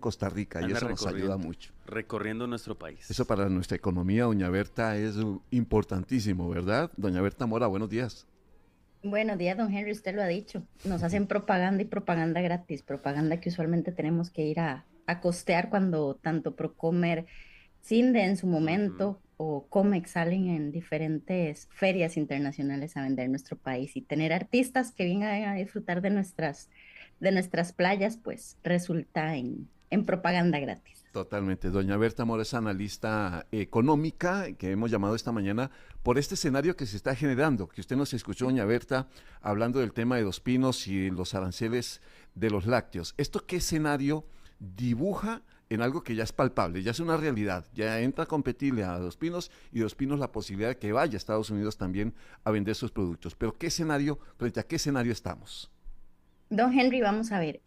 Costa Rica y Anda eso nos ayuda recorriendo, mucho. recorriendo nuestro Eso país. para nuestra economía, doña Berta, es importantísimo, ¿verdad? Doña Berta Mora, buenos días. Buenos días, don Henry, usted lo ha dicho. Nos hacen propaganda y propaganda gratis, propaganda que usualmente tenemos que ir a costear cuando tanto Procomer, Cinde en su Ujú. momento o Comex salen en diferentes ferias internacionales a vender nuestro país y tener artistas que vengan a disfrutar de nuestras playas, pues resulta en propaganda gratis. Totalmente. Doña Berta Mora es analista económica que hemos llamado esta mañana por este escenario que se está generando, que usted nos escuchó, doña Berta, hablando del tema de Dos Pinos y los aranceles de los lácteos. ¿Esto qué escenario dibuja en algo que ya es palpable, ya es una realidad? Ya entra a competirle a Dos Pinos y Dos Pinos la posibilidad de que vaya a Estados Unidos también a vender sus productos. Pero ¿qué escenario, frente a qué escenario estamos? Don Henry, vamos a ver,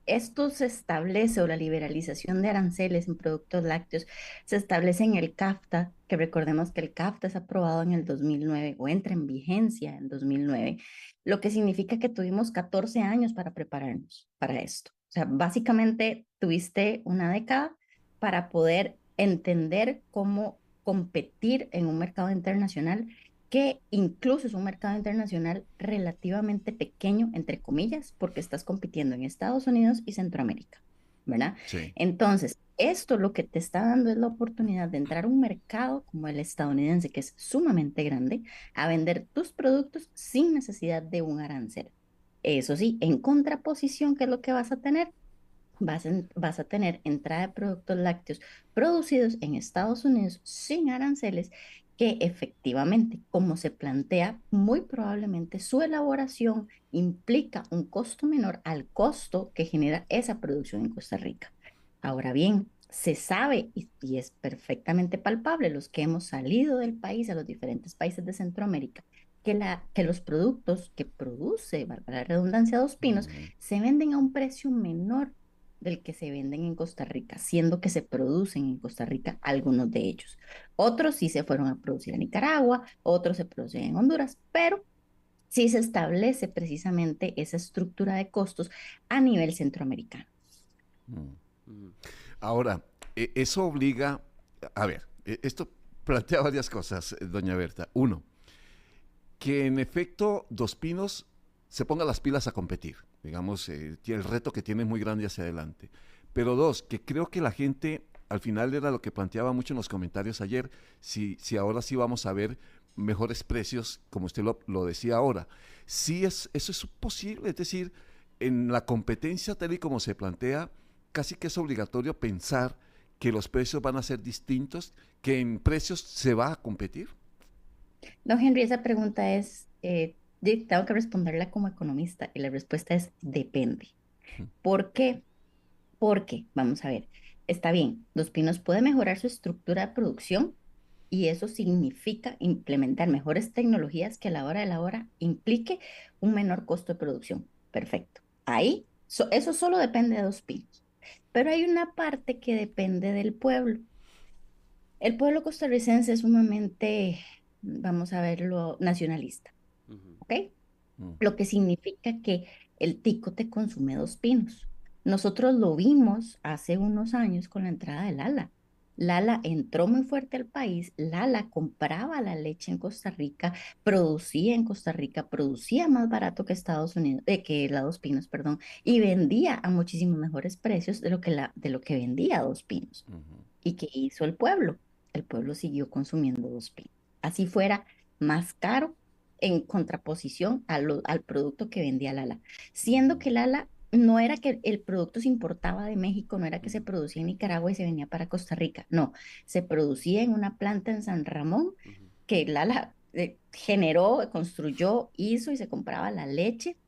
esto se establece o la liberalización de aranceles en productos lácteos se establece en el CAFTA, que recordemos que el CAFTA es aprobado en el 2009 o entra en vigencia en 2009, lo que significa que tuvimos 14 años para prepararnos para esto. O sea, básicamente tuviste una década para poder entender cómo competir en un mercado internacional que incluso es un mercado internacional relativamente pequeño, entre comillas, porque estás compitiendo en Estados Unidos y Centroamérica, ¿verdad? Sí. Entonces, esto lo que te está dando es la oportunidad de entrar a un mercado como el estadounidense, que es sumamente grande, a vender tus productos sin necesidad de un arancel. Eso sí, en contraposición, ¿qué es lo que vas a tener? Vas a tener entrada de productos lácteos producidos en Estados Unidos sin aranceles, que efectivamente, como se plantea, muy probablemente su elaboración implica un costo menor al costo que genera esa producción en Costa Rica. Ahora bien, se sabe y es perfectamente palpable los que hemos salido del país a los diferentes países de Centroamérica, que los productos que produce, valga la redundancia, Dos Pinos, Ujú. se venden a un precio menor del que se venden en Costa Rica, siendo que se producen en Costa Rica algunos de ellos. Otros sí se fueron a producir en Nicaragua, otros se producen en Honduras, pero sí se establece precisamente esa estructura de costos a nivel centroamericano. Mm. Mm. Ahora, eso obliga, a ver, esto plantea varias cosas, doña Berta. Uno, que en efecto Dos Pinos se ponga las pilas a competir. Digamos, el reto que tiene es muy grande hacia adelante. Pero dos, que creo que la gente, al final era lo que planteaba mucho en los comentarios ayer, si ahora sí vamos a ver mejores precios, como usted lo decía ahora. Sí, eso es posible, es decir, en la competencia tal y como se plantea, casi que es obligatorio pensar que los precios van a ser distintos, que en precios se va a competir. Don Henry, esa pregunta es, tengo que responderla como economista y la respuesta es depende. ¿Por qué? Porque, vamos a ver, está bien, Dos Pinos puede mejorar su estructura de producción y eso significa implementar mejores tecnologías que a la hora de la hora implique un menor costo de producción. Perfecto. Ahí, eso solo depende de Dos Pinos. Pero hay una parte que depende del pueblo. El pueblo costarricense es sumamente, vamos a verlo, nacionalista, Ujú. ¿ok? Mm. Lo que significa que el tico te consume Dos Pinos. Nosotros lo vimos hace unos años con la entrada de Lala. Lala entró muy fuerte al país, Lala compraba la leche en Costa Rica, producía en Costa Rica, producía más barato que Estados Unidos, que la Dos Pinos, perdón, y vendía a muchísimos mejores precios de lo que vendía Dos Pinos. Ujú. ¿Y qué hizo el pueblo? El pueblo siguió consumiendo Dos Pinos. Así fuera más caro en contraposición al producto que vendía Lala. Siendo que Lala no era que el producto se importaba de México, no era que se Ujú. producía en Nicaragua y se venía para Costa Rica, no, se producía en una planta en San Ramón Ujú. que Lala generó, construyó, hizo y se compraba la leche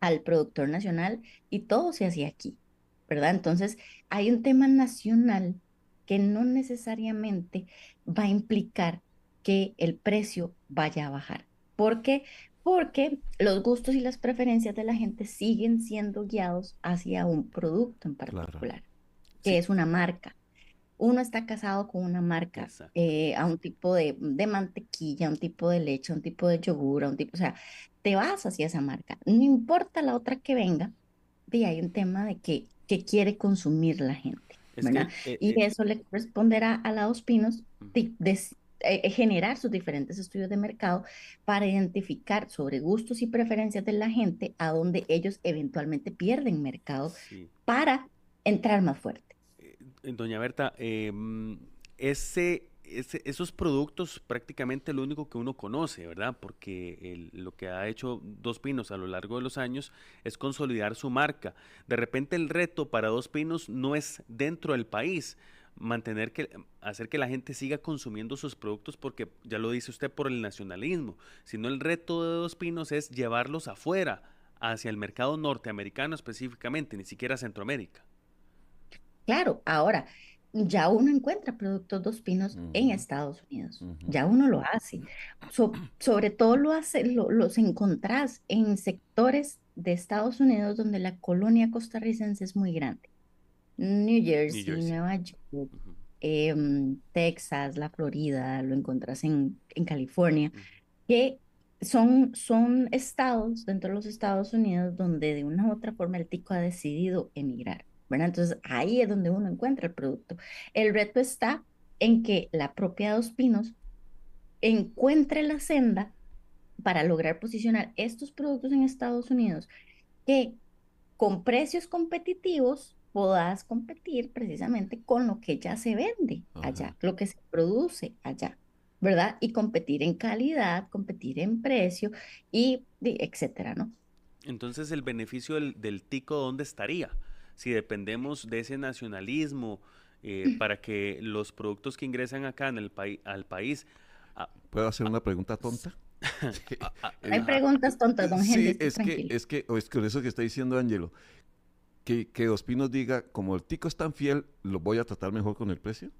al productor nacional y todo se hacía aquí, ¿verdad? Entonces, hay un tema nacional que no necesariamente va a implicar que el precio vaya a bajar. ¿Por qué? Porque los gustos y las preferencias de la gente siguen siendo guiados hacia un producto en Claro. particular, que Sí. es una marca. Uno está casado con una marca, Exacto. a un tipo de mantequilla, a un tipo de leche, a un tipo de yogur, a un tipo, o sea, te vas hacia esa marca. No importa la otra que venga, y hay un tema de qué quiere consumir la gente, Es ¿verdad? que, Y eso le corresponderá a la Dos Pinos ujú, generar sus diferentes estudios de mercado para identificar sobre gustos y preferencias de la gente a donde ellos eventualmente pierden mercado sí. para entrar más fuerte. Doña Berta, esos productos prácticamente lo único que uno conoce, ¿verdad? Porque lo que ha hecho Dos Pinos a lo largo de los años es consolidar su marca. De repente el reto para Dos Pinos no es dentro del país, hacer que la gente siga consumiendo sus productos porque ya lo dice usted por el nacionalismo, sino el reto de Dos Pinos es llevarlos afuera, hacia el mercado norteamericano específicamente, ni siquiera Centroamérica. Claro, ahora ya uno encuentra productos Dos Pinos en Ujú, Estados Unidos, ujú. ya uno lo hace. Sobre todo los encontrás en sectores de Estados Unidos donde la colonia costarricense es muy grande. New New Jersey, Jersey. Nueva York, Ujú, Texas, la Florida, lo encontrás en California, ujú. que son estados dentro de los Estados Unidos donde de una u otra forma el tico ha decidido emigrar, ¿verdad? Entonces ahí es donde uno encuentra el producto. El reto está en que la propia Dos Pinos encuentre la senda para lograr posicionar estos productos en Estados Unidos que con precios competitivos puedas competir precisamente con lo que ya se vende Ajá. allá, lo que se produce allá, ¿verdad? Y competir en calidad, competir en precio y etcétera, ¿no? Entonces, el beneficio del tico, ¿dónde estaría? Si dependemos de ese nacionalismo para que los productos que ingresan acá en al país... ah, ¿Puedo hacer ah, una pregunta s- tonta? No hay Eh, preguntas tontas, don Henry, sí, esté tranquilo. es que eso que está diciendo Angelo, que Ospinos diga, como el tico es tan fiel, lo voy a tratar mejor con el precio.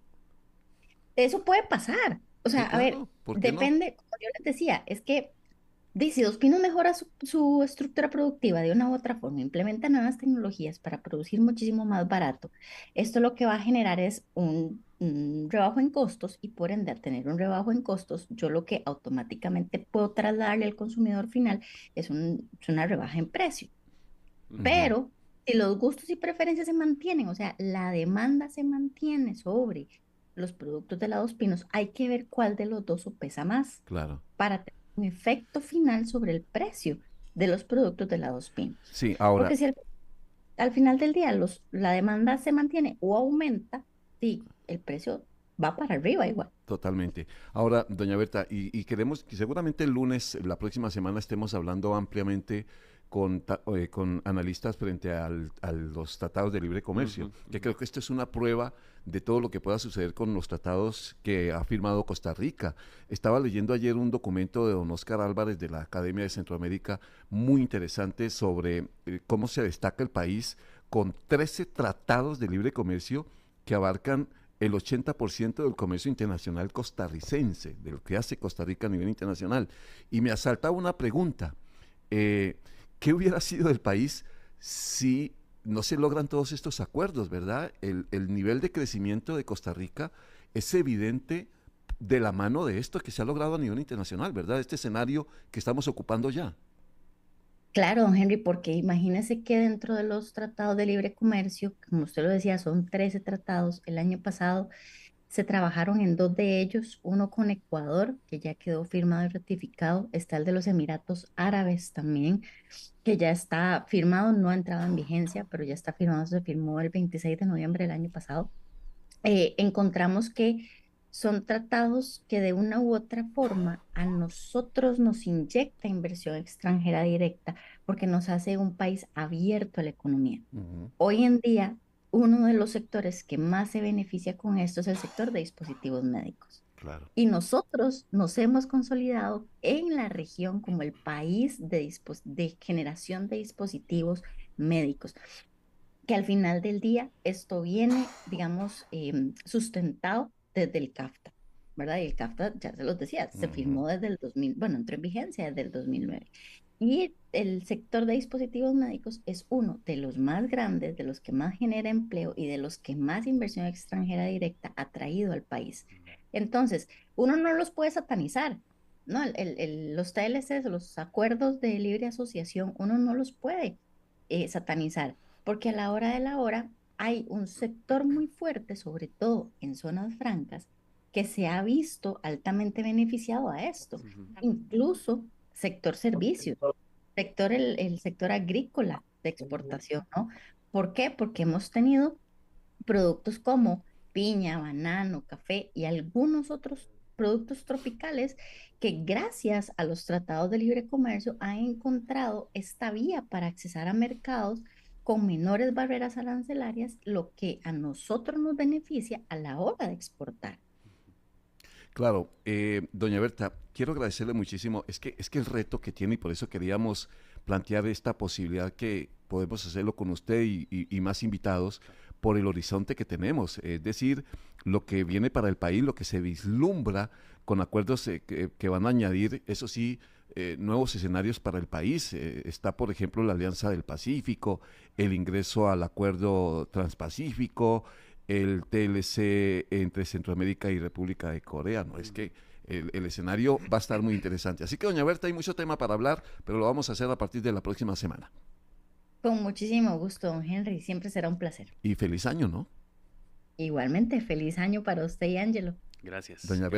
Eso puede pasar. O Sí, sea, a ver, claro, ¿por qué no? depende, como yo les decía, es que si Dos Pinos mejora su estructura productiva de una u otra forma, implementa nuevas tecnologías para producir muchísimo más barato. Esto lo que va a generar es un rebajo en costos y por ende, al tener un rebajo en costos, yo lo que automáticamente puedo trasladarle al consumidor final es una rebaja en precio. Ujú. Pero si los gustos y preferencias se mantienen, o sea, la demanda se mantiene sobre los productos de la Dos Pinos, hay que ver cuál de los dos pesa más Claro. para tener un efecto final sobre el precio de los productos de la Dos Pinos. Sí, ahora, Porque si al final del día la demanda se mantiene o aumenta, sí, el precio va para arriba igual. totalmente. Ahora, doña Berta, y queremos que seguramente el lunes, la próxima semana, estemos hablando ampliamente con analistas frente a los tratados de libre comercio, ujú, que ujú. creo que esto es una prueba de todo lo que pueda suceder con los tratados que ha firmado Costa Rica. Estaba leyendo ayer un documento de don Oscar Álvarez de la Academia de Centroamérica muy interesante sobre cómo se destaca el país con 13 tratados de libre comercio que abarcan el 80% del comercio internacional costarricense, de lo que hace Costa Rica a nivel internacional. Y me asaltaba una pregunta. eh, ¿Qué hubiera sido del país si no se logran todos estos acuerdos, verdad? El nivel de crecimiento de Costa Rica es evidente de la mano de esto que se ha logrado a nivel internacional, ¿verdad? Este escenario que estamos ocupando ya. Claro, don Henry, porque imagínese que dentro de los tratados de libre comercio, como usted lo decía, son 13 tratados. El año pasado se trabajaron en dos de ellos, uno con Ecuador, que ya quedó firmado y ratificado, está el de los Emiratos Árabes también, que ya está firmado, no ha entrado en vigencia, pero ya está firmado, se firmó el 26 de noviembre del año pasado. Encontramos que son tratados que de una u otra forma a nosotros nos inyecta inversión extranjera directa porque nos hace un país abierto a la economía. Ujú, Hoy en día, uno de los sectores que más se beneficia con esto es el sector de dispositivos médicos. claro. Y nosotros nos hemos consolidado en la región como el país de generación de dispositivos médicos, que al final del día esto viene, digamos, sustentado desde el CAFTA, ¿verdad? Y el CAFTA, ya se los decía, se Ujú, firmó desde el 2000, bueno, entró en vigencia desde el 2009. Y el sector de dispositivos médicos es uno de los más grandes, de los que más genera empleo y de los que más inversión extranjera directa ha traído al país. Entonces, uno no los puede satanizar, ¿no? Los TLCs, los acuerdos de libre asociación, uno no los puede satanizar. porque a la hora de la hora hay un sector muy fuerte, sobre todo en zonas francas, que se ha visto altamente beneficiado a esto, Ujú. incluso sector servicios, el sector agrícola de exportación, ¿no? ¿Por qué? Porque hemos tenido productos como piña, banano, café y algunos otros productos tropicales que gracias a los tratados de libre comercio han encontrado esta vía para accesar a mercados con menores barreras arancelarias, lo que a nosotros nos beneficia a la hora de exportar. Claro, doña Berta, quiero agradecerle muchísimo. Es que el reto que tiene, y por eso queríamos plantear esta posibilidad que podemos hacerlo con usted y más invitados por el horizonte que tenemos. Es decir, lo que viene para el país, lo que se vislumbra con acuerdos que van a añadir, eso sí, nuevos escenarios para el país. Está, por ejemplo, la Alianza del Pacífico, el ingreso al Acuerdo Transpacífico, el TLC entre Centroamérica y República de Corea. No, es que el escenario va a estar muy interesante. Así que, doña Berta, hay mucho tema para hablar, pero lo vamos a hacer a partir de la próxima semana. Con muchísimo gusto, don Henry, siempre será un placer. Y feliz año, ¿no? Igualmente, feliz año para usted y Ángelo. Gracias. Doña Berta.